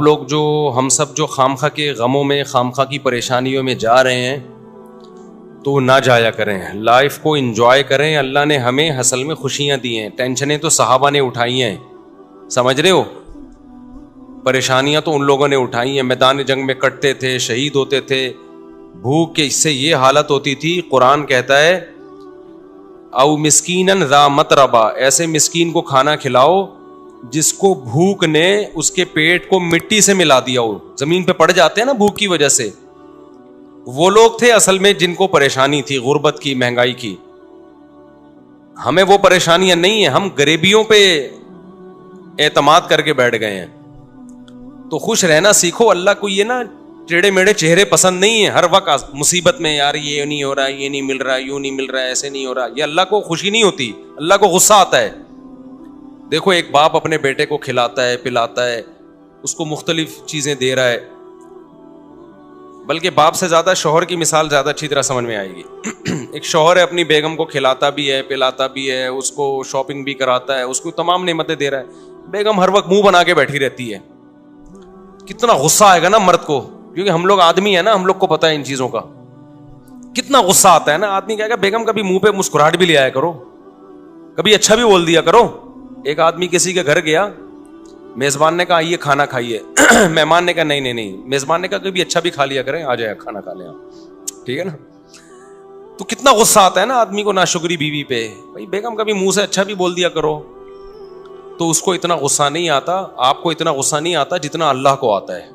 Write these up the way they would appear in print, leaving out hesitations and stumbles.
لوگ جو ہم سب جو خامخواہ کے غموں میں خامخواہ کی پریشانیوں میں جا رہے ہیں تو نہ جایا کریں, لائف کو انجوائے کریں. اللہ نے ہمیں اصل میں خوشیاں دی ہیں, ٹینشنیں تو صحابہ نے اٹھائی ہیں, سمجھ رہے ہو, پریشانیاں تو ان لوگوں نے اٹھائی ہیں, میدان جنگ میں کٹتے تھے, شہید ہوتے تھے, بھوک کے اس سے یہ حالت ہوتی تھی. قرآن کہتا ہے او مسکینن ذا متربہ, ایسے مسکین کو کھانا کھلاؤ جس کو بھوک نے اس کے پیٹ کو مٹی سے ملا دیا ہو, زمین پہ پڑ جاتے ہیں نا بھوک کی وجہ سے. وہ لوگ تھے اصل میں جن کو پریشانی تھی غربت کی, مہنگائی کی. ہمیں وہ پریشانیاں نہیں ہیں, ہم غریبیوں پہ اعتماد کر کے بیٹھ گئے ہیں. تو خوش رہنا سیکھو. اللہ کو یہ نا ٹیڑے میڑے چہرے پسند نہیں ہیں. ہر وقت مصیبت میں یار یہ نہیں ہو رہا, یہ نہیں مل رہا, یوں نہیں مل رہا, ایسے نہیں ہو رہا, یہ اللہ کو خوشی نہیں ہوتی, اللہ کو غصہ آتا ہے. دیکھو ایک باپ اپنے بیٹے کو کھلاتا ہے, پلاتا ہے, اس کو مختلف چیزیں دے رہا ہے, بلکہ باپ سے زیادہ شوہر کی مثال زیادہ اچھی طرح سمجھ میں آئے گی. ایک شوہر ہے اپنی بیگم کو کھلاتا بھی ہے, پلاتا بھی ہے, اس کو شاپنگ بھی کراتا ہے, اس کو تمام نعمتیں دے رہا ہے. بیگم ہر وقت منہ بنا کے بیٹھی رہتی ہے. کتنا غصہ آئے گا نا مرد کو, کیونکہ ہم لوگ آدمی ہیں نا, ہم لوگ کو پتا ہے ان چیزوں کا. کتنا غصہ آتا ہے نا. آدمی کہے گا بیگم کبھی منہ پہ مسکراہٹ بھی لے آیا کرو, کبھی اچھا بھی بول دیا کرو. ایک آدمی کسی کے گھر گیا, میزبان نے کہا آئیے کھانا کھائیے, مہمان نے کہا نہیں, میزبان نے کہا کبھی اچھا بھی کھا لیا کریں, آ جائے کھانا کھا لیں آپ, ٹھیک ہے نا. تو کتنا غصہ آتا ہے نا آدمی کو ناشکری بیوی پہ. بھائی بیگم کبھی منہ سے اچھا بھی بول دیا کرو. تو اس کو اتنا غصہ نہیں آتا, آپ کو اتنا غصہ نہیں آتا جتنا اللہ کو آتا ہے,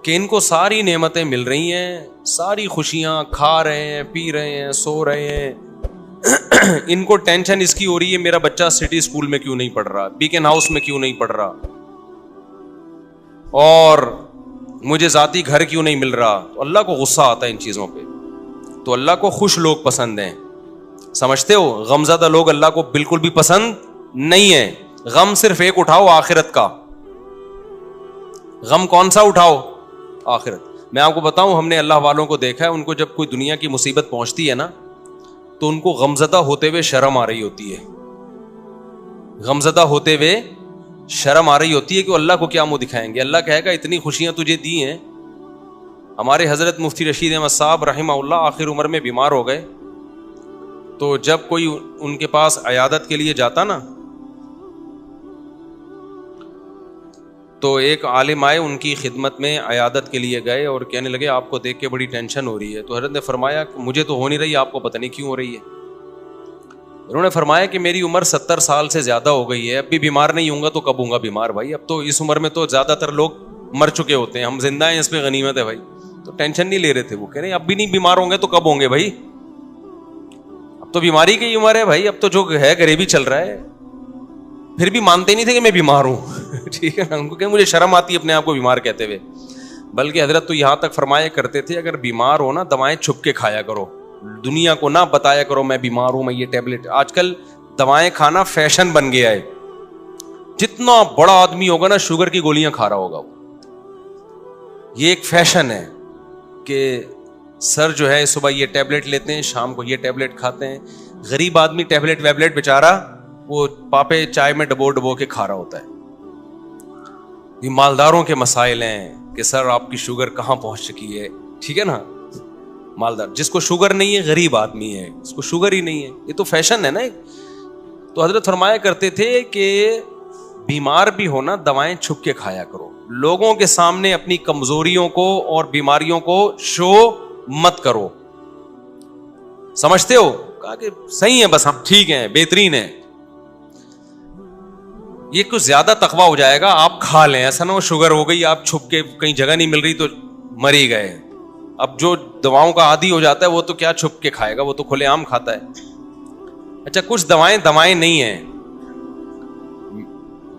کہ ان کو ساری نعمتیں مل رہی ہیں, ساری خوشیاں, کھا رہے ہیں, پی رہے ہیں, سو رہے ہیں. ان کو ٹینشن اس کی ہو رہی ہے میرا بچہ سٹی اسکول میں کیوں نہیں پڑھ رہا, بیکن ہاؤس میں کیوں نہیں پڑھ رہا, اور مجھے ذاتی گھر کیوں نہیں مل رہا. تو اللہ کو غصہ آتا ہے ان چیزوں پہ. تو اللہ کو خوش لوگ پسند ہیں, سمجھتے ہو. غمزدہ لوگ اللہ کو بالکل بھی پسند نہیں ہے. غم صرف ایک اٹھاؤ, آخرت کا. غم کون سا اٹھاؤ؟ آخرت. میں آپ کو بتاؤں, ہم نے اللہ والوں کو دیکھا ہے, ان کو جب کوئی دنیا کی مصیبت پہنچتی ہے نا تو ان کو غمزدہ ہوتے ہوئے شرم آ رہی ہوتی ہے. غمزدہ ہوتے ہوئے شرم آ رہی ہوتی ہے کہ اللہ کو کیا منہ دکھائیں گے. اللہ کہے گا اتنی خوشیاں تجھے دی ہیں. ہمارے حضرت مفتی رشید احمد صاحب رحمہ اللہ آخر عمر میں بیمار ہو گئے, تو جب کوئی ان کے پاس عیادت کے لیے جاتا نا تو ایک عالم آئے ان کی خدمت میں, عیادت کے لیے گئے اور کہنے لگے آپ کو دیکھ کے بڑی ٹینشن ہو رہی ہے. تو حضرت نے فرمایا مجھے تو ہو نہیں رہی, آپ کو پتہ نہیں کیوں ہو رہی ہے. انہوں نے فرمایا کہ میری عمر 70 سال سے زیادہ ہو گئی ہے, اب بھی بیمار نہیں ہوں گا تو کب ہوں گا بیمار بھائی. اب تو اس عمر میں تو زیادہ تر لوگ مر چکے ہوتے ہیں, ہم زندہ ہیں, اس پہ غنیمت ہے بھائی. تو ٹینشن نہیں لے رہے تھے. وہ کہہ رہے ہیں اب بھی نہیں بیمار ہوں گے تو کب ہوں گے بھائی, اب تو بیماری کی عمر ہے بھائی, اب تو جو ہے غریبی چل رہا ہے. پھر بھی مانتے نہیں تھے کہ میں بیمار ہوں. ٹھیک ہے نا, ان کو کہ مجھے شرم آتی ہے اپنے آپ کو بیمار کہتے ہوئے. بلکہ حضرت تو یہاں تک فرمایا کرتے تھے اگر بیمار ہو نا دوائیں چھپ کے کھایا کرو, دنیا کو نہ بتایا کرو میں بیمار ہوں, میں یہ ٹیبلٹ. آج کل دوائیں کھانا فیشن بن گیا ہے. جتنا بڑا آدمی ہوگا نا شوگر کی گولیاں کھا رہا ہوگا وہ. یہ ایک فیشن ہے کہ سر جو ہے صبح یہ ٹیبلٹ لیتے ہیں, شام کو یہ ٹیبلٹ کھاتے ہیں. غریب آدمی ٹیبلٹ ویبلٹ بیچارہ وہ پاپے چائے میں ڈبو کے کھا رہا ہوتا ہے. یہ مالداروں کے مسائل ہیں کہ سر آپ کی شوگر کہاں پہنچ چکی ہے. ٹھیک ہے نا, مالدار جس کو شوگر نہیں ہے غریب آدمی ہے, اس کو شوگر ہی نہیں ہے. یہ تو فیشن ہے نا. تو حضرت فرمایا کرتے تھے کہ بیمار بھی ہونا دوائیں چھپ کے کھایا کرو, لوگوں کے سامنے اپنی کمزوریوں کو اور بیماریوں کو شو مت کرو. سمجھتے ہو, کہا کہ صحیح ہے بس ہم ٹھیک ہیں, بہترین ہے. یہ کچھ زیادہ تقویٰ ہو جائے گا, آپ کھا لیں, ایسا نہ ہو شوگر ہو گئی آپ چھپ کے کہیں جگہ نہیں مل رہی تو مر ہی گئے. اب جو دواؤں کا عادی ہو جاتا ہے وہ تو کیا چھپ کے کھائے گا, وہ تو کھلے عام کھاتا ہے. اچھا کچھ دوائیں نہیں ہیں,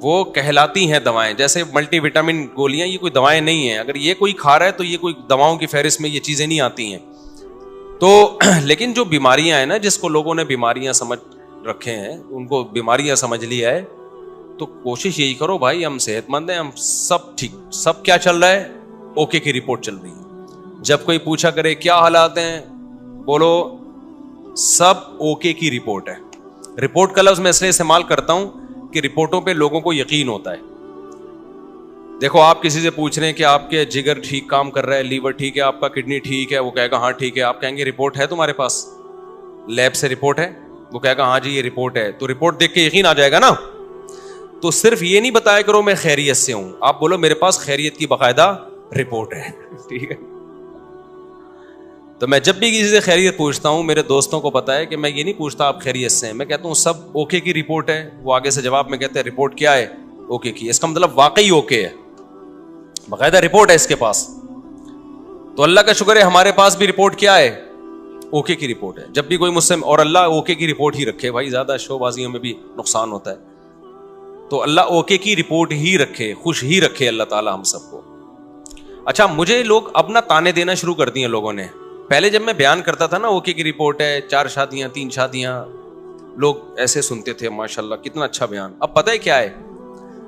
وہ کہلاتی ہیں دوائیں, جیسے ملٹی وٹامن گولیاں, یہ کوئی دوائیں نہیں ہیں. اگر یہ کوئی کھا رہا ہے تو یہ کوئی دواؤں کی فہرست میں یہ چیزیں نہیں آتی ہیں. تو لیکن جو بیماریاں ہیں نا, جس کو لوگوں نے بیماریاں سمجھ رکھے ہیں, ان کو بیماریاں سمجھ لیا ہے, تو کوشش یہی کرو بھائی ہم صحت مند ہیں, ہم سب ٹھیک, سب کیا چل رہا ہے, اوکے کی رپورٹ چل رہی ہے. جب کوئی پوچھا کرے کیا حالات ہیں, بولو سب اوکے کی رپورٹ ہے. رپورٹ کا لفظ میں اس لیے استعمال کرتا ہوں کہ رپورٹوں پہ لوگوں کو یقین ہوتا ہے. دیکھو آپ کسی سے پوچھ رہے ہیں کہ آپ کے جگر ٹھیک کام کر رہا ہے, لیور ٹھیک ہے, آپ کا کڈنی ٹھیک ہے, وہ کہے گا ہاں ٹھیک ہے. آپ کہیں گے رپورٹ ہے تمہارے پاس, لیب سے رپورٹ ہے؟ وہ کہے گا ہاں جی یہ رپورٹ ہے. تو رپورٹ دیکھ کے یقین آ جائے گا نا. تو صرف یہ نہیں بتایا کرو میں خیریت سے ہوں, آپ بولو میرے پاس خیریت کی باقاعدہ رپورٹ ہے. ٹھیک ہے. تو میں جب بھی کسی سے خیریت پوچھتا ہوں, میرے دوستوں کو پتا ہے کہ میں یہ نہیں پوچھتا آپ خیریت سے ہیں, میں کہتا ہوں سب اوکے کی رپورٹ ہے. وہ آگے سے جواب میں کہتے ہیں رپورٹ کیا ہے؟ اوکے کی. اس کا مطلب واقعی اوکے ہے, باقاعدہ رپورٹ ہے اس کے پاس. تو اللہ کا شکر ہے ہمارے پاس بھی رپورٹ کیا ہے؟ اوکے کی رپورٹ ہے. جب بھی کوئی مجھ سے, اور اللہ اوکے کی رپورٹ ہی رکھے بھائی, زیادہ شو بازیوں میں بھی نقصان ہوتا ہے. تو اللہ اوکے کی رپورٹ ہی رکھے, خوش ہی رکھے اللہ تعالی ہم سب کو. اچھا مجھے لوگ اب نہ تانے دینا شروع کر دیے لوگوں نے. پہلے جب میں بیان کرتا تھا نا اوکے کی رپورٹ ہے, 4 شادیاں 3 شادیاں, لوگ ایسے سنتے تھے ماشاءاللہ کتنا اچھا بیان. اب پتہ ہے کیا ہے,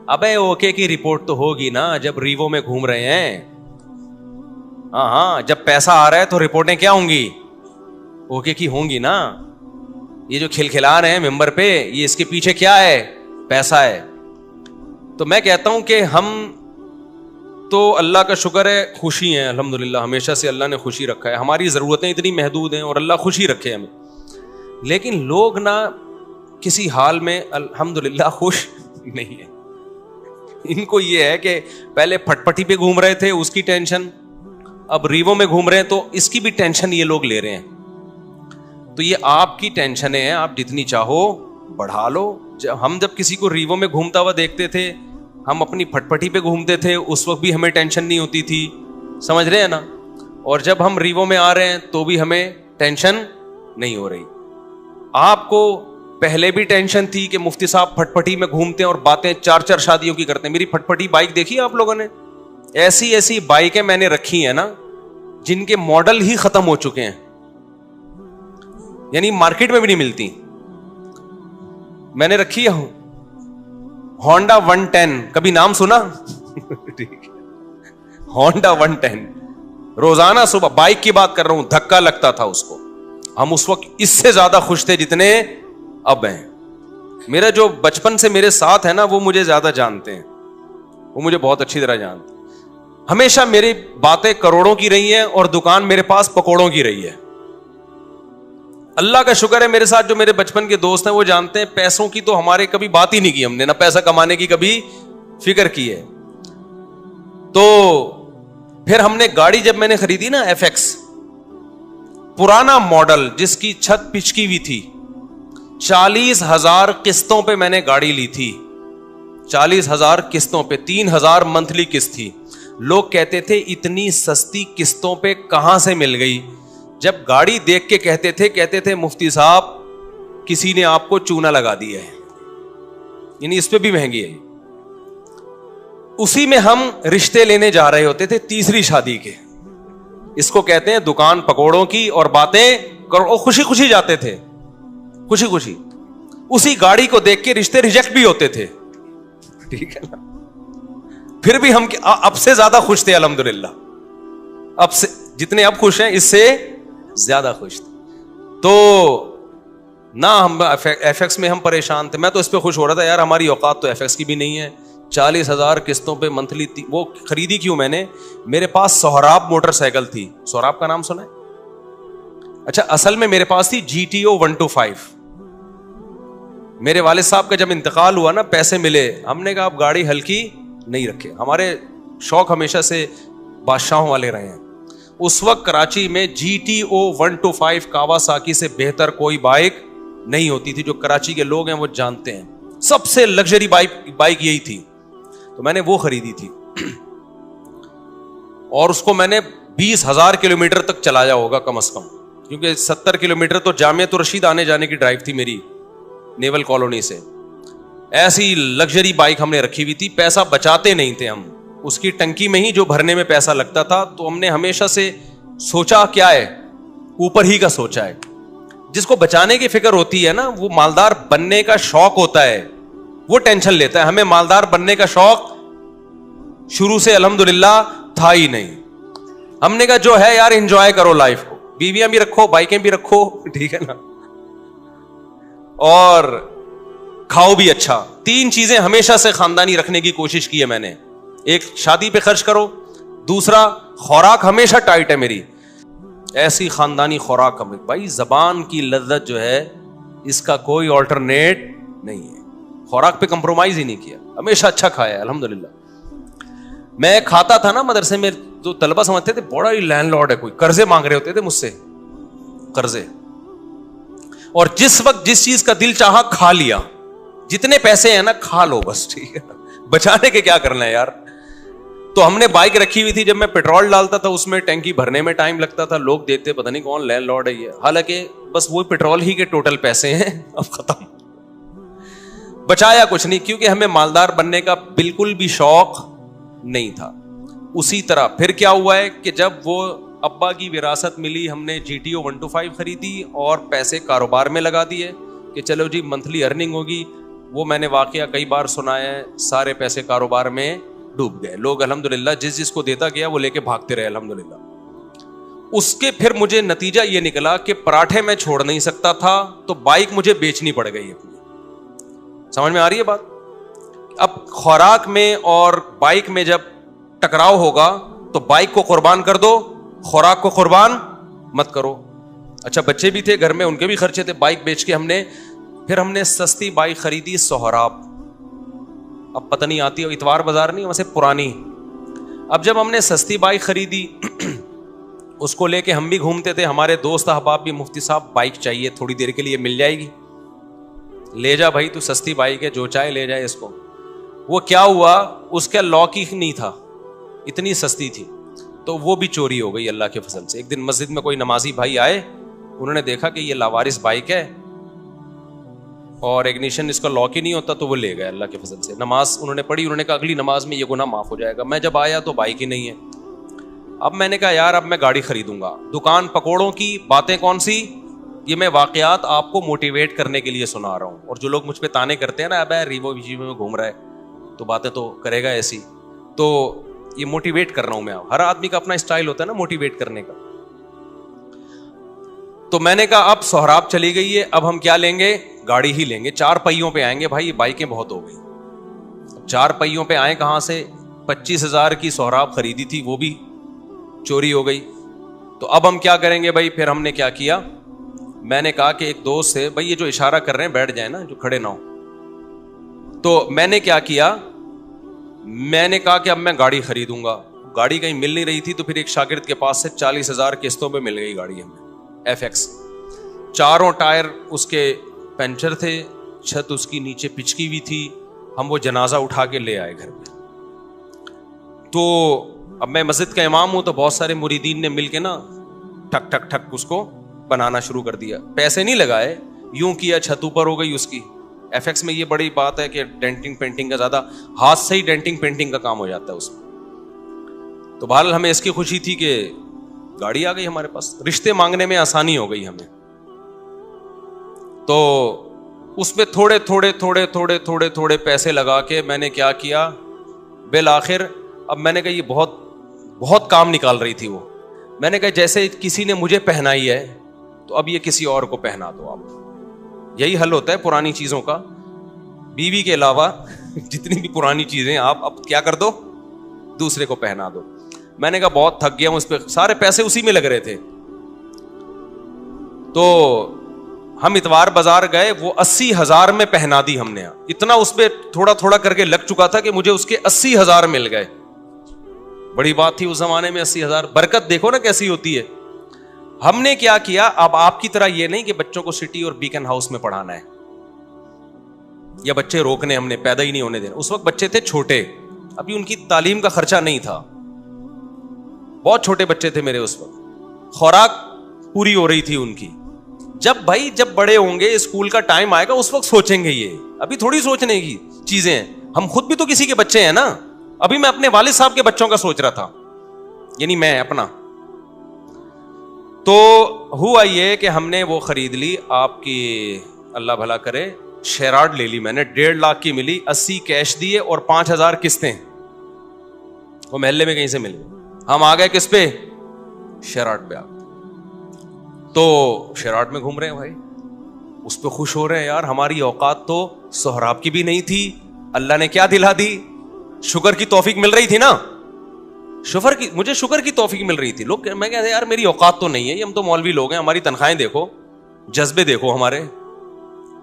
ابے اوکے کی رپورٹ تو ہوگی نا جب ریوو میں گھوم رہے ہیں. ہاں جب پیسہ آ رہا ہے تو رپورٹیں کیا ہوں گی؟ اوکے کی ہوں گی نا. یہ جو کھلکھلا رہے ہیں ممبر پہ, یہ اس کے پیچھے کیا ہے؟ پیسہ ہے. تو میں کہتا ہوں کہ ہم تو اللہ کا شکر ہے خوشی ہیں الحمدللہ, ہمیشہ سے اللہ نے خوشی رکھا ہے. ہماری ضرورتیں اتنی محدود ہیں اور اللہ خوشی رکھے ہمیں. لیکن لوگ نہ کسی حال میں الحمدللہ خوش نہیں ہیں. ان کو یہ ہے کہ پہلے پھٹ پٹی پہ گھوم رہے تھے اس کی ٹینشن, اب ریوو میں گھوم رہے ہیں تو اس کی بھی ٹینشن یہ لوگ لے رہے ہیں. تو یہ آپ کی ٹینشنیں ہیں, آپ جتنی چاہو بڑھا لو. ہم جب کسی کو ریوو میں گھومتا ہوا دیکھتے تھے, ہم اپنی پھٹ پٹی پہ گھومتے تھے, اس وقت بھی ہمیں ٹینشن نہیں ہوتی تھی, سمجھ رہے ہیں نا. اور جب ہم ریوو میں آ رہے ہیں تو بھی ہمیں ٹینشن نہیں ہو رہی. آپ کو پہلے بھی ٹینشن تھی کہ مفتی صاحب پھٹ پٹی میں گھومتے ہیں اور باتیں 4 شادیوں کی کرتے ہیں. میری پھٹ پٹی بائک دیکھی آپ لوگوں نے؟ ایسی ایسی بائکیں میں نے رکھی ہیں نا جن کے ماڈل ہی ختم ہو چکے ہیں, یعنی مارکیٹ میں بھی نہیں ملتی. میں نے رکھی ہے ہونڈا 110, کبھی نام سنا؟ ہونڈا 110 روزانہ صبح, بائک کی بات کر رہا ہوں, دھکا لگتا تھا اس کو. ہم اس وقت اس سے زیادہ خوش تھے جتنے اب ہیں. میرا جو بچپن سے میرے ساتھ ہے نا وہ مجھے زیادہ جانتے ہیں, وہ مجھے بہت اچھی طرح جانتے ہیں. ہمیشہ میری باتیں کروڑوں کی رہی ہیں اور دکان میرے پاس پکوڑوں کی رہی ہے. اللہ کا شکر ہے میرے ساتھ جو میرے بچپن کے دوست ہیں وہ جانتے ہیں پیسوں کی تو ہمارے کبھی بات ہی نہیں کی ہم نے, نہ پیسہ کمانے کی کبھی فکر کی ہے. تو پھر ہم نے گاڑی جب میں نے خریدی نا FX, پرانا ماڈل جس کی چھت پچکی ہوئی تھی, 40,000 قسطوں پہ میں نے گاڑی لی تھی. 40,000 قسطوں پہ, 3,000 منتھلی قسط تھی. لوگ کہتے تھے اتنی سستی قسطوں پہ کہاں سے مل گئی. جب گاڑی دیکھ کے کہتے تھے مفتی صاحب کسی نے آپ کو چونا لگا دیا ہے, یعنی اس پہ بھی مہنگی ہے. اسی میں ہم رشتے لینے جا رہے ہوتے تھے تیسری شادی کے. اس کو کہتے ہیں دکان پکوڑوں کی اور باتیں کرو. خوشی خوشی جاتے تھے, خوشی خوشی. اسی گاڑی کو دیکھ کے رشتے ریجیکٹ بھی ہوتے تھے, ٹھیک ہے نا. پھر بھی ہم اب سے زیادہ خوش تھے الحمدللہ. اب سے جتنے اب خوش ہیں اس سے زیادہ خوش تھے. تو نہ ہم FX میں ہم پریشان تھے. میں تو اس پہ خوش ہو رہا تھا یار ہماری اوقات تو FX کی بھی نہیں ہے. 40,000 قسطوں پہ منتھلی. وہ خریدی کیوں میں نے, میرے پاس سہراب موٹر سائیکل تھی. سہراب کا نام سنا ہے؟ اچھا اصل میں میرے پاس تھی GTO 125. میرے والد صاحب کا جب انتقال ہوا نا, پیسے ملے, ہم نے کہا اب گاڑی ہلکی نہیں رکھے. ہمارے شوق ہمیشہ سے بادشاہوں والے رہے ہیں. اس وقت کراچی میں GTO 125 کاواساکی سے بہتر کوئی بائک نہیں ہوتی تھی. جو کراچی کے لوگ ہیں وہ جانتے ہیں, سب سے لگژری بائک یہی تھی. تو میں نے وہ خریدی تھی اور اس کو میں نے 20,000 کلومیٹر تک چلایا ہوگا کم از کم, کیونکہ 70 کلومیٹر تو جامعۃ الرشید آنے جانے کی ڈرائیو تھی میری نیول کالونی سے. ایسی لگژری بائک ہم نے رکھی ہوئی تھی. پیسہ بچاتے نہیں تھے ہم, اس کی ٹنکی میں ہی جو بھرنے میں پیسہ لگتا تھا. تو ہم نے ہمیشہ سے سوچا کیا ہے, اوپر ہی کا سوچا ہے. جس کو بچانے کی فکر ہوتی ہے نا, وہ مالدار بننے کا شوق ہوتا ہے, وہ ٹینشن لیتا ہے. ہمیں مالدار بننے کا شوق شروع سے الحمدللہ تھا ہی نہیں. ہم نے کہا جو ہے یار انجوائے کرو لائف کو, بیویاں بھی رکھو, بائکیں بھی رکھو, ٹھیک ہے نا, اور کھاؤ بھی اچھا. 3 چیزیں ہمیشہ سے خاندانی رکھنے کی کوشش کی ہے میں نے. ایک شادی پہ خرچ کرو, دوسرا خوراک ہمیشہ ٹائٹ ہے میری, ایسی خاندانی خوراک ہمیں. بھائی زبان کی لذت جو ہے اس کا کوئی آلٹرنیٹ نہیں ہے, خوراک پہ کمپرومائز ہی نہیں کیا, ہمیشہ اچھا کھایا ہے الحمدللہ. میں کھاتا تھا نا مدرسے میں, تو طلبہ سمجھتے تھے بڑا ہی لینڈ لارڈ ہے کوئی, قرضے مانگ رہے ہوتے تھے مجھ سے, قرضے. اور جس وقت جس چیز کا دل چاہا کھا لیا, جتنے پیسے ہیں نا کھا لو بس, ٹھیک ہے, بچانے کے کیا کرنا ہے یار. تو ہم نے بائک رکھی ہوئی تھی, جب میں پیٹرول ڈالتا تھا اس میں ٹینکی بھرنے میں ٹائم لگتا تھا, لوگ دیتے پتہ نہیں کون لینڈ لارڈ ہے یہ, حالانکہ بس وہ پیٹرول ہی کے ٹوٹل پیسے ہیں, اب ختم. بچایا کچھ نہیں, کیونکہ ہمیں مالدار بننے کا بالکل بھی شوق نہیں تھا. اسی طرح پھر کیا ہوا ہے کہ جب وہ ابا کی وراثت ملی, ہم نے GTO 125 خریدی اور پیسے کاروبار میں لگا دیے کہ چلو جی منتھلی ارننگ ہوگی. وہ میں نے واقعہ کئی بار سنایا ہے, سارے پیسے کاروبار میں ڈوب گئے. لوگ الحمدللہ جس کو دیتا گیا وہ لے کے بھاگتے رہے الحمدللہ. اس کے پھر مجھے نتیجہ یہ نکلا کہ پراٹھے میں چھوڑ نہیں سکتا تھا, تو بائک مجھے بیچنی پڑ گئی اپنی. سمجھ میں آ رہی ہے بات؟ اب خوراک میں اور بائک میں جب ٹکراؤ ہوگا تو بائک کو قربان کر دو, خوراک کو قربان مت کرو. اچھا بچے بھی تھے گھر میں, ان کے بھی خرچے تھے. بائک بیچ کے پھر ہم نے سستی بائک خریدی سہراب, اب پتہ نہیں آتی, اتوار بازار نہیں ویسے پرانی. اب جب ہم نے سستی بائک خریدی اس کو لے کے ہم بھی گھومتے تھے, ہمارے دوست احباب بھی, مفتی صاحب بائک چاہیے تھوڑی دیر کے لیے, مل جائے گی, لے جا بھائی تو سستی بائک ہے, جو چاہے لے جائے اس کو. وہ کیا ہوا, اس کا لاک ہی نہیں تھا, اتنی سستی تھی, تو وہ بھی چوری ہو گئی اللہ کے فضل سے. ایک دن مسجد میں کوئی نمازی بھائی آئے, انہوں نے دیکھا کہ یہ لاوارث بائک ہے اور اگنیشن اس کا لاک ہی نہیں ہوتا, تو وہ لے گئے اللہ کے فضل سے. نماز انہوں نے پڑھی, انہوں نے کہا اگلی نماز میں یہ گناہ معاف ہو جائے گا. میں جب آیا تو بائک ہی نہیں ہے. اب میں نے کہا یار اب میں گاڑی خریدوں گا. دکان پکوڑوں کی باتیں کون سی, یہ میں واقعات آپ کو موٹیویٹ کرنے کے لیے سنا رہا ہوں. اور جو لوگ مجھ پہ تانے کرتے ہیں نا, اب ریوو ویجیو میں گھوم رہا ہے تو باتیں تو کرے گا ایسی, تو یہ موٹیویٹ کر رہا ہوں میں. ہر آدمی کا اپنا اسٹائل ہوتا ہے نا موٹیویٹ کرنے کا. تو میں نے کہا اب سہراب چلی گئی ہے, اب ہم کیا لیں گے, گاڑی ہی لیں گے, 4 پہیوں پہ آئیں گے. بھائی یہ بائکیں بہت ہو گئی, 4 پہیوں پہ آئیں کہاں سے. 25,000 کی سہراب خریدی تھی, وہ بھی چوری ہو گئی. تو اب ہم کیا کریں گے بھائی. پھر ہم نے کیا کیا, میں نے کہا کہ ایک دوست سے, بھائی یہ جو اشارہ کر رہے ہیں بیٹھ جائیں نا, جو کھڑے نہ ہو. تو میں نے کیا کیا, میں نے کہا کہ اب میں گاڑی خریدوں گا. گاڑی کہیں مل نہیں رہی تھی, تو پھر ایک شاگرد کے پاس سے 40,000 قسطوں پہ مل گئی گاڑی ہمیں, FX. 4 ٹائر اس کے پنچر تھے, چھت اس کی نیچے پچکی ہوئی تھی. ہم وہ جنازہ اٹھا کے لے آئے گھر پہ. تو اب میں مسجد کا امام ہوں, تو بہت سارے مریدین نے مل کے نا ٹھک ٹھک ٹھک اس کو بنانا شروع کر دیا. پیسے نہیں لگائے, یوں کیا, چھت اوپر ہو گئی اس کی. FX میں یہ بڑی بات ہے کہ ڈینٹنگ پینٹنگ کا زیادہ, ہاتھ سے ہی ڈینٹنگ پینٹنگ کا کام ہو جاتا ہے اس میں. تو بہرحال ہمیں اس کی خوشی تھی کہ گاڑی آ گئی ہمارے پاس, رشتے مانگنے میں آسانی ہو گئی ہمیں. تو اس میں تھوڑے تھوڑے تھوڑے تھوڑے تھوڑے تھوڑے پیسے لگا کے میں نے کیا کیا, بالآخر اب میں نے کہا یہ بہت بہت کام نکال رہی تھی وہ. میں نے کہا جیسے کسی نے مجھے پہنائی ہے تو اب یہ کسی اور کو پہنا دو آپ. یہی حل ہوتا ہے پرانی چیزوں کا. بیوی کے علاوہ جتنی بھی پرانی چیزیں آپ اب کیا کر دو, دوسرے کو پہنا دو. میں نے کہا بہت تھک گیا ہوں اس پہ, سارے پیسے اسی میں لگ رہے تھے. تو ہم اتوار بازار گئے, وہ 80,000 میں پہنا دی ہم نے. اتنا اس پہ تھوڑا تھوڑا کر کے لگ چکا تھا کہ مجھے اس کے 80,000 مل گئے. بڑی بات تھی اس زمانے میں 80,000. برکت دیکھو نا کیسی ہوتی ہے. ہم نے کیا کیا, اب آپ کی طرح یہ نہیں کہ بچوں کو سٹی اور بیکن ہاؤس میں پڑھانا ہے یا بچے روکنے, ہم نے پیدا ہی نہیں ہونے دینا. اس وقت بچے تھے چھوٹے, ابھی ان کی تعلیم کا خرچہ نہیں تھا, بہت چھوٹے بچے تھے میرے اس وقت, خوراک پوری ہو رہی تھی ان کی. جب بڑے ہوں گے, اسکول کا ٹائم آئے گا, اس وقت سوچیں گے. یہ ابھی تھوڑی سوچنے کی چیزیں ہیں. ہم خود بھی تو کسی کے بچے ہیں نا. ابھی میں اپنے والد صاحب کے بچوں کا سوچ رہا تھا, یعنی میں اپنا. تو ہوا یہ کہ ہم نے وہ خرید لی, آپ کی اللہ بھلا کرے, شیراڈ لے لی میں نے, 1.5 لاکھ کی ملی, 80 کیش دیے اور 5,000 قسطیں. وہ محلے میں کہیں سے مل گئی. ہم آ گئے کس پہ, شیراڈ پہ آ گئے. تو شیراڈ میں گھوم رہے ہیں بھائی, اس پہ خوش ہو رہے ہیں. یار ہماری اوقات تو سہراب کی بھی نہیں تھی, اللہ نے کیا دلا دی, شکر کی توفیق مل رہی تھی نا, مجھے شکر کی توفیق مل رہی تھی. لوگ میں کہتے یار میری اوقات تو نہیں ہے, یہ ہم تو مولوی لوگ ہیں, ہماری تنخواہیں دیکھو, جذبے دیکھو ہمارے,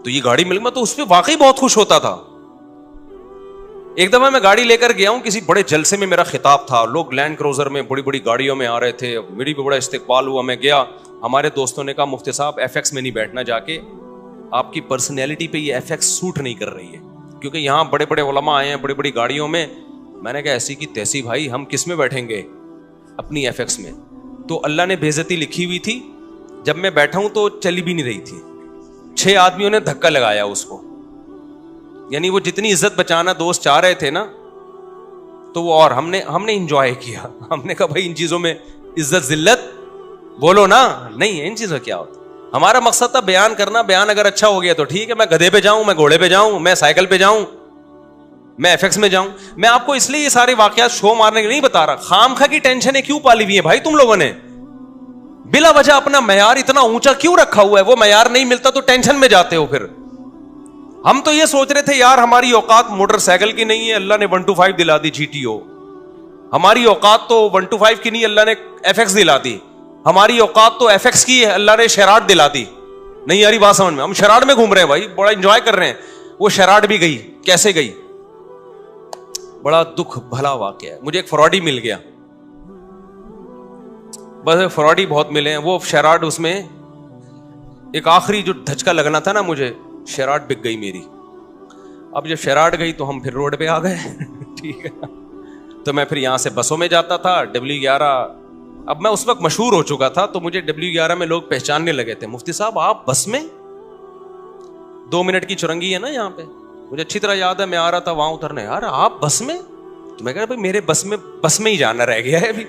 تو یہ گاڑی مل, میں تو اس پہ واقعی بہت خوش ہوتا تھا. ایک دفعہ میں گاڑی لے کر گیا ہوں, کسی بڑے جلسے میں میرا خطاب تھا, لوگ لینڈ کروزر میں بڑی بڑی گاڑیوں میں آ رہے تھے, میری بھی بڑا استقبال ہوا. میں گیا, ہمارے دوستوں نے کہا مفتی صاحب ایف ایکس میں نہیں بیٹھنا, جا کے آپ کی پرسنالٹی پہ یہ ایف ایکس سوٹ نہیں کر رہی ہے, کیونکہ یہاں بڑے بڑے علماء آئے ہیں بڑی بڑی گاڑیوں میں. میں نے کہا ایسی کی تیسی بھائی, ہم کس میں بیٹھیں گے, اپنی ایف ایکس میں. تو اللہ نے بے عزتی لکھی ہوئی تھی, جب میں بیٹھا ہوں تو چلی بھی نہیں رہی تھی, 6 آدمیوں نے دھکا لگایا اس کو. یعنی وہ جتنی عزت بچانا دوست چاہ رہے تھے نا, تو وہ, اور ہم نے انجوائے کیا. ہم نے کہا بھائی ان چیزوں میں عزت ذلت بولو نا, نہیں ہے ان چیزوں کیا ہوتا. ہمارا مقصد تھا بیان کرنا, بیان اگر اچھا ہو گیا تو ٹھیک ہے, میں گدھے پہ جاؤں, میں گھوڑے پہ جاؤں, میں سائیکل پہ جاؤں, میں ایف ایکس میں جاؤں. میں آپ کو اس لیے یہ سارے واقعات شو مارنے کے نہیں بتا رہا. خام خواہ کی ٹینشنیں کیوں پالی ہوئی ہیں بھائی تم لوگوں نے, بلا وجہ اپنا معیار اتنا اونچا کیوں رکھا ہوا ہے؟ وہ معیار نہیں ملتا تو ٹینشن میں جاتے ہو. پھر ہم تو یہ سوچ رہے تھے یار ہماری اوقات موٹر سائیکل کی نہیں ہے, اللہ نے 125 دلا دی جی ٹی او. ہماری اوقات تو 125 کی نہیں, اللہ نے ایف ایکس دلا دی. ہماری اوقات تو ایف ایکس کی ہے, اللہ نے شیراٹ دلا دی. نہیں یاری بات سمجھ میں, ہم شیراٹ میں گھوم رہے ہیں بھائی, بڑا انجوائے کر رہے ہیں. وہ شیراٹ بھی گئی, کیسے گئی, بڑا دکھ بھلا واقعہ ہے. مجھے ایک فراڈی مل گیا, بس فراڈی بہت ملے ہیں. وہ شیراٹ, اس میں ایک آخری جو دھچکا لگنا تھا نا مجھے, شیراٹ بک گئی میری. اب جب شیراٹ گئی تو ہم پھر روڈ پہ آ گئے. ٹھیک ہے, تو میں پھر یہاں سے بسوں میں جاتا تھا, W11. اب میں اس وقت مشہور ہو چکا تھا تو مجھے W11 میں لوگ پہچاننے لگے تھے, مفتی صاحب آپ بس میں, 2 منٹ کی چرنگی ہے نا یہاں پہ, مجھے اچھی طرح یاد ہے. میں آ رہا تھا وہاں اترنے, یار آپ بس میں, تو میں کہا بھائی میرے بس میں ہی جانا رہ گیا ہے ابھی,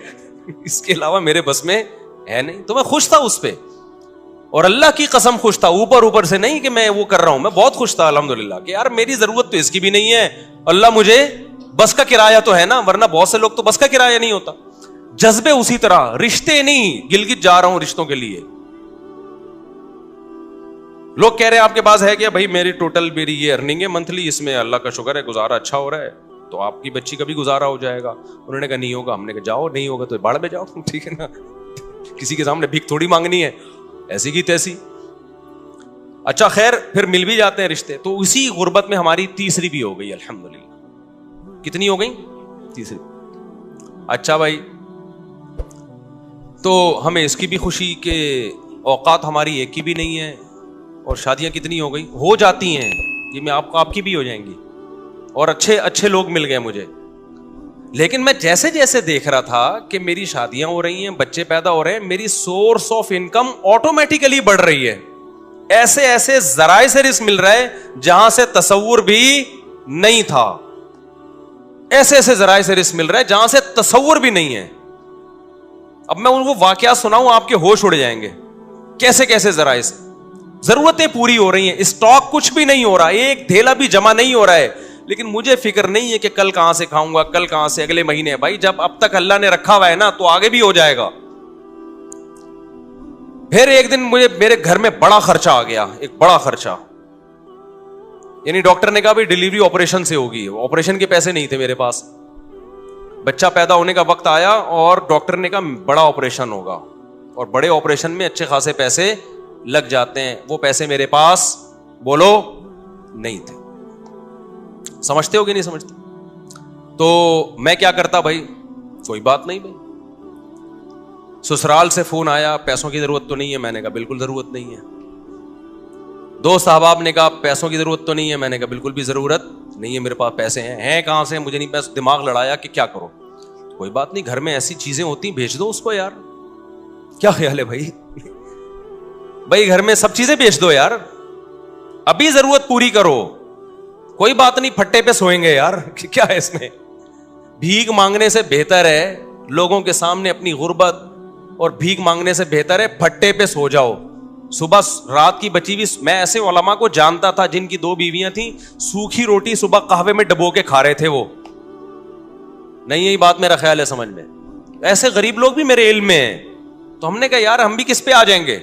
اس کے علاوہ میرے بس میں ہے نہیں. تو میں خوش تھا اس پہ, اور اللہ کی قسم خوش تھا, اوپر سے نہیں کہ میں وہ کر رہا ہوں, میں بہت خوش تھا الحمدللہ کہ یار میری ضرورت تو اس کی بھی نہیں ہے, اللہ مجھے بس کا کرایہ تو ہے نا, ورنہ بہت سے لوگ تو بس کا کرایہ نہیں ہوتا. جذبے اسی طرح, رشتے نہیں, گلگت جا رہا ہوں رشتوں کے لیے. لوگ کہہ رہے ہیں آپ کے پاس ہے کیا, بھائی میری ٹوٹل میری یہ ارننگ ہے منتھلی, اس میں اللہ کا شکر ہے گزارا اچھا ہو رہا ہے, تو آپ کی بچی کا بھی گزارا ہو جائے گا. انہوں نے کہا نہیں ہوگا. ہم نے کہا جاؤ, نہیں ہوگا تو باڑ میں جاؤ. ٹھیک ہے نا, کسی کے سامنے بھیک تھوڑی مانگنی ہے, ایسی کی تیسی. اچھا خیر, پھر مل بھی جاتے ہیں رشتے. تو اسی غربت میں ہماری تیسری بھی ہو گئی الحمدللہ. کتنی ہو گئی؟ تیسری. اچھا بھائی, تو ہمیں اس کی بھی خوشی کہ اوقات ہماری ایک کی بھی نہیں ہے, اور شادیاں کتنی ہو گئی, ہو جاتی ہیں یہ, میں آپ کی بھی ہو جائیں گی, اور اچھے لوگ مل گئے مجھے. لیکن میں جیسے جیسے دیکھ رہا تھا کہ میری شادیاں ہو رہی ہیں, بچے پیدا ہو رہے ہیں, میری سورس آف انکم آٹومیٹیکلی بڑھ رہی ہے. ایسے ذرائع سے رزق مل رہا ہے جہاں سے تصور بھی نہیں تھا. ایسے ذرائع سے رزق مل رہا ہے جہاں سے تصور بھی نہیں ہے. اب میں ان کو واقعات سناؤں, آپ کے ہوش اڑ جائیں گے. کیسے ذرائع سے ضرورتیں پوری ہو رہی ہیں, اسٹاک کچھ بھی نہیں ہو رہا, ایک ڈھیلا بھی جمع نہیں ہو رہا ہے. لیکن مجھے فکر نہیں ہے کہ کل کہاں سے کھاؤں گا, کل کہاں سے, اگلے مہینے. بھائی جب اب تک اللہ نے رکھا ہوا ہے نا, تو آگے بھی ہو جائے گا. پھر ایک دن میرے گھر میں بڑا خرچہ آ گیا, ایک بڑا خرچہ. یعنی ڈاکٹر نے کہا بھائی ڈلیوری آپریشن سے ہوگی, آپریشن کے پیسے نہیں تھے میرے پاس. بچہ پیدا ہونے کا وقت آیا اور ڈاکٹر نے کہا بڑا آپریشن ہوگا, اور بڑے آپریشن میں اچھے خاصے پیسے لگ جاتے ہیں. وہ پیسے میرے پاس بولو نہیں تھے. سمجھتے ہو کہ نہیں سمجھتے؟ تو میں کیا کرتا بھائی, کوئی بات نہیں بھائی. سسرال سے فون آیا, پیسوں کی ضرورت تو نہیں ہے. میں نے کہا بالکل ضرورت نہیں ہے. دوست احباب نے کہا پیسوں کی ضرورت تو نہیں ہے. میں نے کہا بالکل بھی ضرورت نہیں ہے, میرے پاس پیسے ہیں کہاں سے, مجھے نہیں. پیسے دماغ لڑایا کہ کیا کرو. کوئی بات نہیں, گھر میں ایسی چیزیں ہوتی ہیں بھیج دو اس کو یار. کیا خیال ہے بھائی؟ بھائی گھر میں سب چیزیں بیچ دو یار, ابھی ضرورت پوری کرو. کوئی بات نہیں, پھٹے پہ سوئیں گے یار, کیا ہے اس میں. بھیک مانگنے سے بہتر ہے لوگوں کے سامنے اپنی غربت, اور بھیک مانگنے سے بہتر ہے پھٹے پہ سو جاؤ. صبح رات کی بچی بھی, میں ایسے علماء کو جانتا تھا جن کی 2 بیویاں تھیں, سوکھی روٹی صبح قہوے میں ڈبو کے کھا رہے تھے وہ. نہیں یہی بات میرا خیال ہے سمجھ میں. ایسے غریب لوگ بھی میرے علم میں ہیں. تو ہم نے کہا یار ہم بھی کس پہ آ جائیں گے.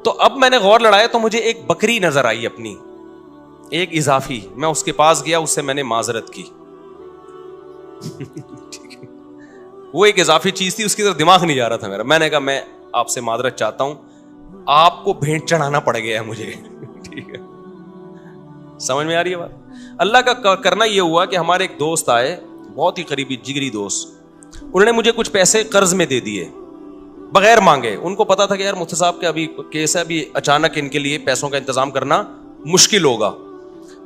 تو اب میں نے غور لڑایا تو مجھے ایک بکری نظر آئی اپنی, ایک اضافی. میں اس کے پاس گیا, اس سے میں نے معذرت کی. وہ ایک اضافی چیز تھی, اس کی طرف دماغ نہیں جا رہا تھا میرا. میں نے کہا میں آپ سے معذرت چاہتا ہوں, آپ کو بھیٹ چڑھانا پڑ گیا ہے مجھے. ٹھیک ہے, سمجھ میں آ رہی ہے بات. اللہ کا کرنا یہ ہوا کہ ہمارے ایک دوست آئے, بہت ہی قریبی جگری دوست, انہوں نے مجھے کچھ پیسے قرض میں دے دیے بغیر مانگے. ان کو پتا تھا کہ یار مفتی صاحب کا ابھی کیس ہے, ابھی اچانک ان کے لیے پیسوں کا انتظام کرنا مشکل ہوگا.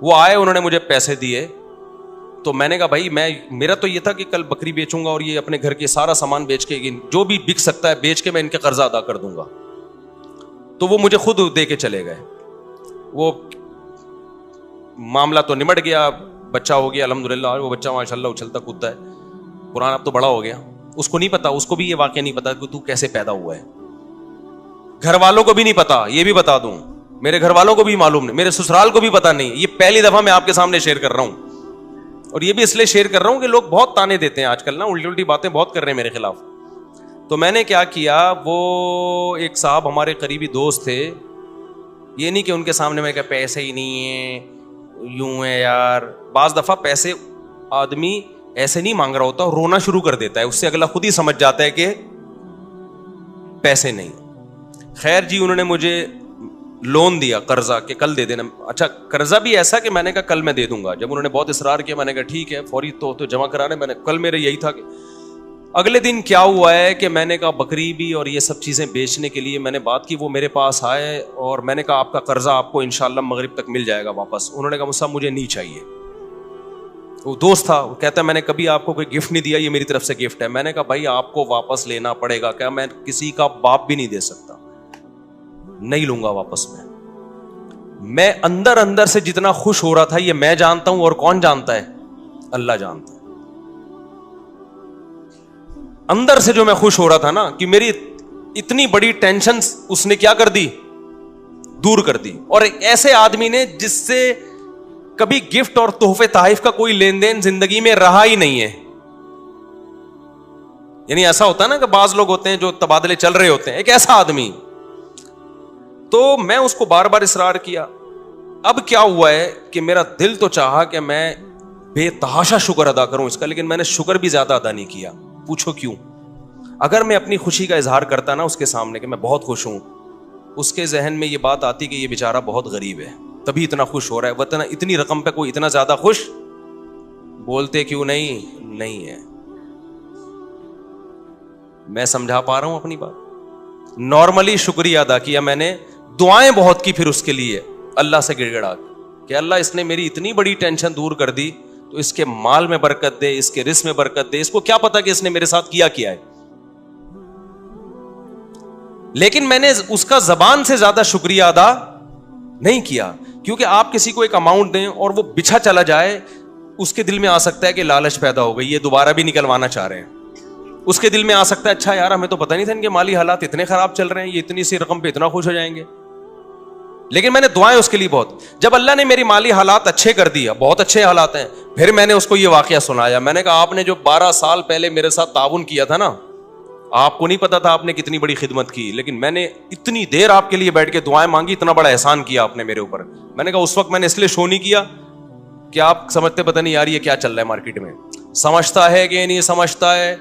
وہ آئے, انہوں نے مجھے پیسے دیے. تو میں نے کہا بھائی میرا تو یہ تھا کہ کل بکری بیچوں گا اور یہ اپنے گھر کے سارا سامان بیچ کے, جو بھی بک سکتا ہے بیچ کے میں ان کے قرضہ ادا کر دوں گا. تو وہ مجھے خود دے کے چلے گئے. وہ معاملہ تو نمٹ گیا, بچہ ہو گیا الحمدللہ. وہ بچہ ماشاء اللہ اچھلتا کودتا ہے, قرآن اب تو بڑا ہو گیا. اس کو نہیں پتا, اس کو بھی یہ واقعہ نہیں پتا کہ تو کیسے پیدا ہوا ہے. گھر والوں کو بھی نہیں پتا, یہ بھی بتا دوں, میرے گھر والوں کو بھی معلوم نہیں, میرے سسرال کو بھی پتا نہیں. یہ پہلی دفعہ میں آپ کے سامنے شیئر کر رہا ہوں, اور یہ بھی اس لیے شیئر کر رہا ہوں کہ لوگ بہت تانے دیتے ہیں آج کل نا, الٹی الٹی باتیں بہت کر رہے ہیں میرے خلاف. تو میں نے کیا کیا, وہ ایک صاحب ہمارے قریبی دوست تھے. یہ نہیں کہ ان کے سامنے میں کہ پیسے ہی نہیں ہیں, یوں ہے یار. بعض دفعہ پیسے آدمی ایسے نہیں مانگ رہا ہوتا, رونا شروع کر دیتا ہے, اس سے اگلا خود ہی سمجھ جاتا ہے کہ پیسے نہیں. خیر جی, انہوں نے مجھے لون دیا قرضہ کہ کل دے دینا. اچھا, قرضہ بھی ایسا کہ میں نے کہا کل میں دے دوں گا. جب انہوں نے بہت اصرار کیا میں نے کہا ٹھیک ہے, فوری تو جمع کرانے. میں نے کل, میرے یہی تھا کہ اگلے دن کیا ہوا ہے کہ میں نے کہا بکری بھی اور یہ سب چیزیں بیچنے کے لیے میں نے بات کی. وہ میرے پاس آئے اور میں نے کہا آپ کا قرضہ آپ کو انشاءاللہ مغرب تک مل جائے گا واپس. انہوں نے کہا مجھ سے مجھے نہیں چاہیے. وہ دوست تھا, وہ کہتا ہے میں نے کبھی آپ کو کوئی گفٹ نہیں دیا, یہ میری طرف سے گفٹ ہے. میں نے کہا بھائی آپ کو واپس لینا پڑے گا. کیا میں کسی کا باپ بھی نہیں دے سکتا, نہیں لوں گا واپس. میں اندر اندر سے جتنا خوش ہو رہا تھا یہ میں جانتا ہوں, اور کون جانتا ہے؟ اللہ جانتا ہے. اندر سے جو میں خوش ہو رہا تھا نا, کہ میری اتنی بڑی ٹینشن اس نے کیا کر دی, دور کر دی. اور ایک ایسے آدمی نے جس سے کبھی گفٹ اور تحفے تحائف کا کوئی لین دین زندگی میں رہا ہی نہیں ہے. یعنی ایسا ہوتا ہے نا کہ بعض لوگ ہوتے ہیں جو تبادلے چل رہے ہوتے ہیں, ایک ایسا آدمی. تو میں اس کو بار بار اصرار کیا. اب کیا ہوا ہے کہ میرا دل تو چاہا کہ میں بے تحاشا شکر ادا کروں اس کا, لیکن میں نے شکر بھی زیادہ ادا نہیں کیا. پوچھو کیوں؟ اگر میں اپنی خوشی کا اظہار کرتا نا اس کے سامنے کہ میں بہت خوش ہوں, اس کے ذہن میں یہ بات آتی کہ یہ بیچارہ بہت غریب ہے تبھی اتنا خوش ہو رہا ہے, وطن اتنی رقم پہ کوئی اتنا زیادہ خوش بولتے کیوں نہیں ہے. میں سمجھا پا رہا ہوں اپنی بات؟ نارملی شکریہ ادا کیا میں نے, دعائیں بہت کی پھر اس کے لیے اللہ سے گڑ گڑا کہ اللہ اس نے میری اتنی بڑی ٹینشن دور کر دی, تو اس کے مال میں برکت دے, اس کے رزق میں برکت دے. اس کو کیا پتا کہ اس نے میرے ساتھ کیا ہے. لیکن میں نے اس کا زبان سے زیادہ شکریہ ادا نہیں کیا, کیونکہ آپ کسی کو ایک اماؤنٹ دیں اور وہ بچھا چلا جائے, اس کے دل میں آ سکتا ہے کہ لالچ پیدا ہو گئی, یہ دوبارہ بھی نکلوانا چاہ رہے ہیں. اس کے دل میں آ سکتا ہے اچھا یار ہمیں تو پتہ نہیں تھا ان کے مالی حالات اتنے خراب چل رہے ہیں, یہ اتنی سی رقم پہ اتنا خوش ہو جائیں گے. لیکن میں نے دعائیں اس کے لیے بہت. جب اللہ نے میری مالی حالات اچھے کر دیا, بہت اچھے حالات ہیں, پھر میں نے اس کو یہ واقعہ سنایا. میں نے کہا آپ نے جو 12 سال پہلے میرے ساتھ تعاون کیا تھا نا, آپ کو نہیں پتا تھا آپ نے کتنی بڑی خدمت کی, لیکن میں نے اتنی دیر آپ کے لیے بیٹھ کے دعائیں مانگی, اتنا بڑا احسان کیا آپ نے میرے اوپر. میں نے کہا اس وقت میں نے اس لیے شو نہیں کیا کہ آپ سمجھتے پتہ نہیں یار یہ کیا چل رہا ہے مارکیٹ میں, سمجھتا ہے کہ نہیں سمجھتا ہے.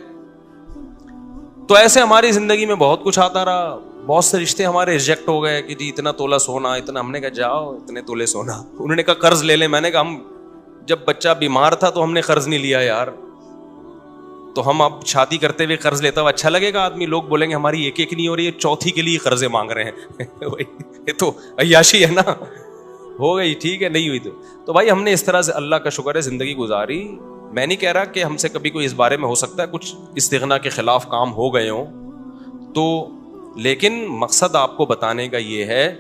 تو ایسے ہماری زندگی میں بہت کچھ آتا رہا, بہت سے رشتے ہمارے ریجیکٹ ہو گئے کہ جی اتنا تولہ سونا, اتنا. ہم نے کہا جاؤ اتنے تولے سونا. انہوں نے کہا قرض لے لیں. میں نے کہا ہم جب بچہ بیمار تھا تو ہم نے قرض نہیں لیا یار, تو ہم اب شادی کرتے ہوئے قرض لیتا ہوا اچھا لگے گا؟ آدمی لوگ بولیں گے ہماری ایک نہیں ہو رہی ہے, چوتھی کے لیے قرضے مانگ رہے ہیں. یہ تو عیاشی ہے نا. ہو گئی ٹھیک ہے, نہیں ہوئی تو بھائی ہم نے اس طرح سے اللہ کا شکر ہے زندگی گزاری. میں نہیں کہہ رہا کہ ہم سے کبھی کوئی اس بارے میں ہو سکتا ہے کچھ استغنا کے خلاف کام ہو گئے ہوں تو, لیکن مقصد آپ کو بتانے کا یہ ہے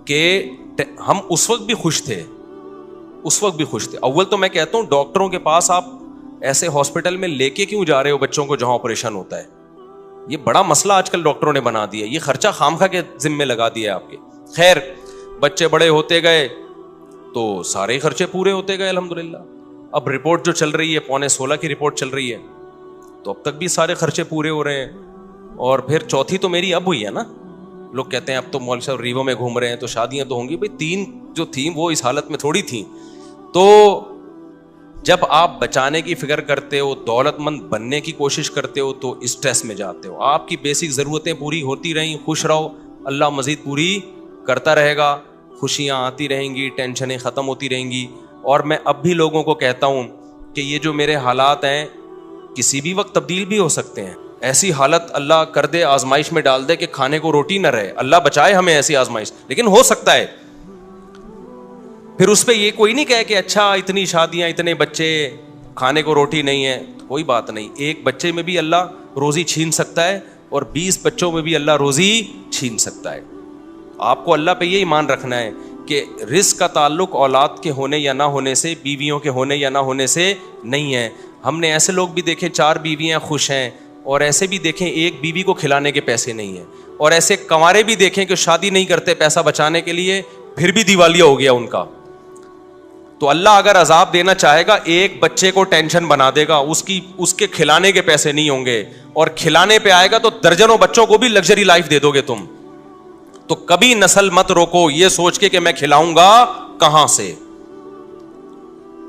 کہ ہم اس وقت بھی خوش تھے, اس وقت بھی خوش تھے. اول تو میں کہتا ہوں ڈاکٹروں کے پاس آپ ایسے ہاسپٹل میں لے کے کیوں جا رہے ہو بچوں کو جہاں آپریشن ہوتا ہے؟ یہ بڑا مسئلہ آج کل ڈاکٹروں نے بنا دیا, یہ خرچہ خامخواہ کے ذمے لگا دیا ہے آپ کے. خیر بچے بڑے ہوتے گئے تو سارے خرچے پورے ہوتے گئے الحمدللہ. اب رپورٹ جو چل رہی ہے 15.16 کی رپورٹ چل رہی ہے, تو اب تک بھی سارے خرچے پورے ہو رہے ہیں. اور پھر چوتھی تو میری اب ہوئی ہے نا. لوگ کہتے ہیں اب تو مولوی صاحب ریوو میں گھوم رہے ہیں تو شادیاں تو ہوں گی. بھائی 3 جو تھیں وہ اس حالت میں تھوڑی تھیں. تو جب آپ بچانے کی فکر کرتے ہو, دولت مند بننے کی کوشش کرتے ہو, تو اسٹریس میں جاتے ہو. آپ کی بیسک ضرورتیں پوری ہوتی رہیں, خوش رہو, اللہ مزید پوری کرتا رہے گا, خوشیاں آتی رہیں گی, ٹینشنیں ختم ہوتی رہیں گی. اور میں اب بھی لوگوں کو کہتا ہوں کہ یہ جو میرے حالات ہیں کسی بھی وقت تبدیل بھی ہو سکتے ہیں. ایسی حالت اللہ کر دے, آزمائش میں ڈال دے کہ کھانے کو روٹی نہ رہے, اللہ بچائے ہمیں ایسی آزمائش, لیکن ہو سکتا ہے. پھر اس پہ یہ کوئی نہیں کہے کہ اچھا اتنی شادیاں, اتنے بچے, کھانے کو روٹی نہیں ہے. کوئی بات نہیں, ایک بچے میں بھی اللہ روزی چھین سکتا ہے اور 20 بچوں میں بھی اللہ روزی چھین سکتا ہے. آپ کو اللہ پہ یہ ایمان رکھنا ہے کہ رزق کا تعلق اولاد کے ہونے یا نہ ہونے سے, بیویوں کے ہونے یا نہ ہونے سے نہیں ہے. ہم نے ایسے لوگ بھی دیکھے 4 بیویاں خوش ہیں, اور ایسے بھی دیکھیں ایک بیوی کو کھلانے کے پیسے نہیں ہیں, اور ایسے کنوارے بھی دیکھیں کہ شادی نہیں کرتے پیسہ بچانے کے لیے, پھر بھی دیوالیہ ہو گیا ان کا. تو اللہ اگر عذاب دینا چاہے گا, ایک بچے کو ٹینشن بنا دے گا, اس کے کھلانے کے پیسے نہیں ہوں گے, اور کھلانے پہ آئے گا تو درجنوں بچوں کو بھی لگژری لائف دے دو گے تم. تو کبھی نسل مت روکو یہ سوچ کے کہ میں کھلاؤں گا کہاں سے.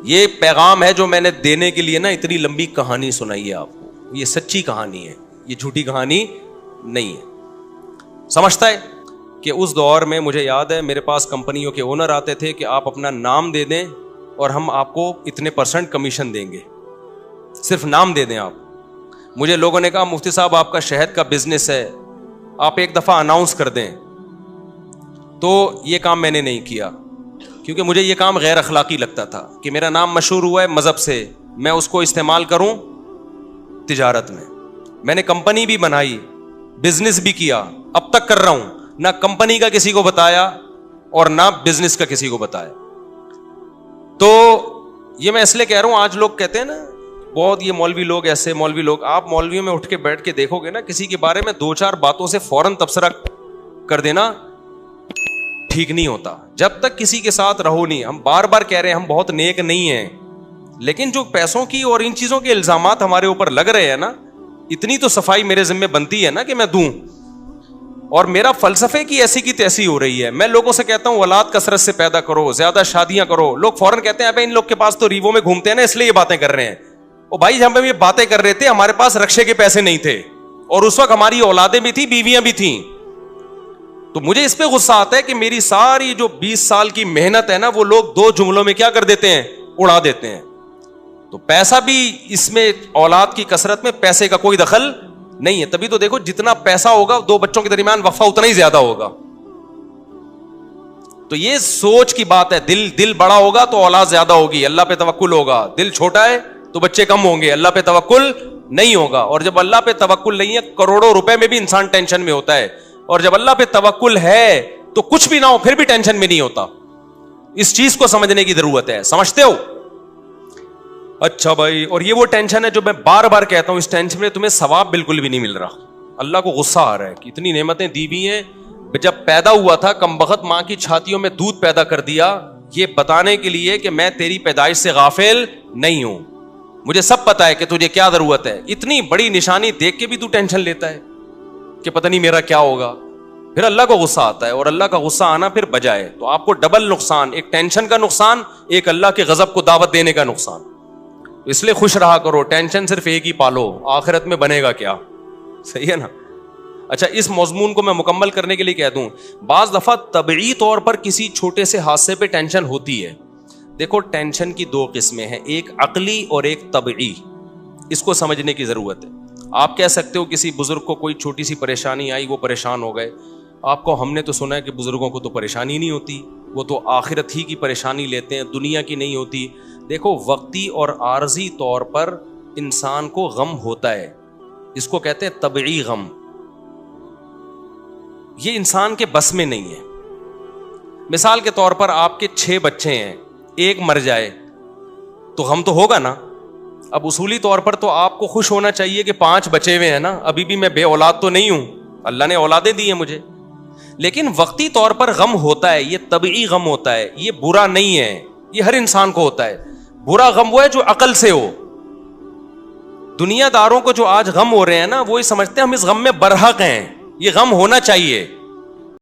یہ پیغام ہے جو میں نے دینے کے لیے نا اتنی لمبی کہانی سنائی ہے آپ کو. یہ سچی کہانی ہے, یہ جھوٹی کہانی نہیں ہے. سمجھتا ہے کہ اس دور میں مجھے یاد ہے میرے پاس کمپنیوں کے اونر آتے تھے کہ آپ اپنا نام دے دیں اور ہم آپ کو اتنے % کمیشن دیں گے, صرف نام دے دیں آپ. مجھے لوگوں نے کہا مفتی صاحب آپ کا شہد کا بزنس ہے, آپ ایک دفعہ اناؤنس کر دیں. تو یہ کام میں نے نہیں کیا, کیونکہ مجھے یہ کام غیر اخلاقی لگتا تھا کہ میرا نام مشہور ہوا ہے مذہب سے, میں اس کو استعمال کروں تجارت میں. میں نے کمپنی بھی بنائی, بزنس بھی کیا, اب تک کر رہا ہوں, نہ کمپنی کا کسی کو بتایا اور نہ بزنس کا کسی کو بتایا. تو یہ میں اس لیے کہہ رہا ہوں, آج لوگ کہتے ہیں نا بہت یہ مولوی لوگ ایسے, مولوی لوگ, آپ مولویوں میں اٹھ کے بیٹھ کے دیکھو گے نا, کسی کے بارے میں 2-4 باتوں سے فوراً تبصرہ کر دینا ٹھیک نہیں ہوتا. جب تک کسی کے ساتھ رہو نہیں, ہم بار بار کہہ رہے ہیں ہم بہت نیک نہیں ہیں, لیکن جو پیسوں کی اور ان چیزوں کے الزامات ہمارے اوپر لگ رہے ہیں نا, اتنی تو صفائی میرے ذمہ بنتی ہے نا کہ میں دوں. اور میرا فلسفے کی ایسی کی تیسی ہو رہی ہے. میں لوگوں سے کہتا ہوں اولاد کثرت سے پیدا کرو, زیادہ شادیاں کرو. لوگ فوراً کہتے ہیں ابے ان لوگ کے پاس تو ریوو میں گھومتے ہیں نا اس لیے یہ باتیں کر رہے ہیں. او بھائی جب ہم یہ باتیں کر رہے تھے ہمارے پاس رکشے کے پیسے نہیں تھے, اور اس وقت ہماری اولادیں بھی تھیں, بیویاں بھی تھیں. تو مجھے اس پہ غصہ آتا ہے کہ میری ساری جو 20 سال کی محنت ہے نا وہ لوگ 2 جملوں میں کیا کر دیتے ہیں, اڑا دیتے ہیں. تو پیسہ بھی اس میں, اولاد کی کثرت میں پیسے کا کوئی دخل نہیں ہے. تبھی تو دیکھو جتنا پیسہ ہوگا 2 بچوں کے درمیان وفا اتنا ہی زیادہ ہوگا. تو یہ سوچ کی بات ہے. دل بڑا ہوگا تو اولاد زیادہ ہوگی, اللہ پہ توکل ہوگا. دل چھوٹا ہے تو بچے کم ہوں گے, اللہ پہ توکل نہیں ہوگا. اور جب اللہ پہ توکل نہیں ہے, کروڑوں روپے میں بھی انسان ٹینشن میں ہوتا ہے, اور جب اللہ پہ توکل ہے تو کچھ بھی نہ ہو پھر بھی ٹینشن میں نہیں ہوتا. اس چیز کو سمجھنے کی ضرورت ہے. سمجھتے ہو؟ اچھا بھائی, اور یہ وہ ٹینشن ہے جو میں بار بار کہتا ہوں, اس ٹینشن میں تمہیں ثواب بالکل بھی نہیں مل رہا. اللہ کو غصہ آ رہا ہے کہ اتنی نعمتیں دی ہوئی ہیں, جب پیدا ہوا تھا کم بخت ماں کی چھاتیوں میں دودھ پیدا کر دیا, یہ بتانے کے لیے کہ میں تیری پیدائش سے غافل نہیں ہوں, مجھے سب پتا ہے کہ تجھے کیا ضرورت ہے. اتنی بڑی نشانی دیکھ کے بھی تو ٹینشن لیتا ہے کہ پتہ نہیں میرا کیا ہوگا. پھر اللہ کو غصہ آتا ہے, اور اللہ کا غصہ آنا پھر بجائے تو آپ کو ڈبل نقصان, ایک ٹینشن کا نقصان, ایک اللہ کے غضب کو دعوت دینے کا نقصان. اس لیے خوش رہا کرو, ٹینشن صرف ایک ہی پالو, آخرت میں بنے گا کیا. صحیح ہے نا. اچھا, اس مضمون کو میں مکمل کرنے کے لیے کہہ دوں, بعض دفعہ طبعی طور پر کسی چھوٹے سے حادثے پہ ٹینشن ہوتی ہے. دیکھو ٹینشن کی 2 قسمیں ہیں, ایک عقلی اور ایک طبعی. اس کو سمجھنے کی ضرورت ہے. آپ کہہ سکتے ہو کسی بزرگ کو کوئی چھوٹی سی پریشانی آئی, وہ پریشان ہو گئے. آپ کو, ہم نے تو سنا ہے کہ بزرگوں کو تو پریشانی نہیں ہوتی, وہ تو آخرت ہی کی پریشانی لیتے ہیں, دنیا کی نہیں ہوتی. دیکھو وقتی اور عارضی طور پر انسان کو غم ہوتا ہے, اس کو کہتے ہیں طبعی غم. یہ انسان کے بس میں نہیں ہے. مثال کے طور پر آپ کے 6 بچے ہیں, ایک مر جائے تو غم تو ہوگا نا. اب اصولی طور پر تو آپ کو خوش ہونا چاہیے کہ 5 بچے ہوئے ہیں نا, ابھی بھی میں بے اولاد تو نہیں ہوں, اللہ نے اولادیں دی ہیں مجھے. لیکن وقتی طور پر غم ہوتا ہے, یہ طبعی غم ہوتا ہے, یہ برا نہیں ہے, یہ ہر انسان کو ہوتا ہے. برا غم وہ ہے جو عقل سے ہو. دنیا داروں کو جو آج غم ہو رہے ہیں نا, وہ یہ سمجھتے ہیں ہم اس غم میں برحق ہیں, یہ غم ہونا چاہیے.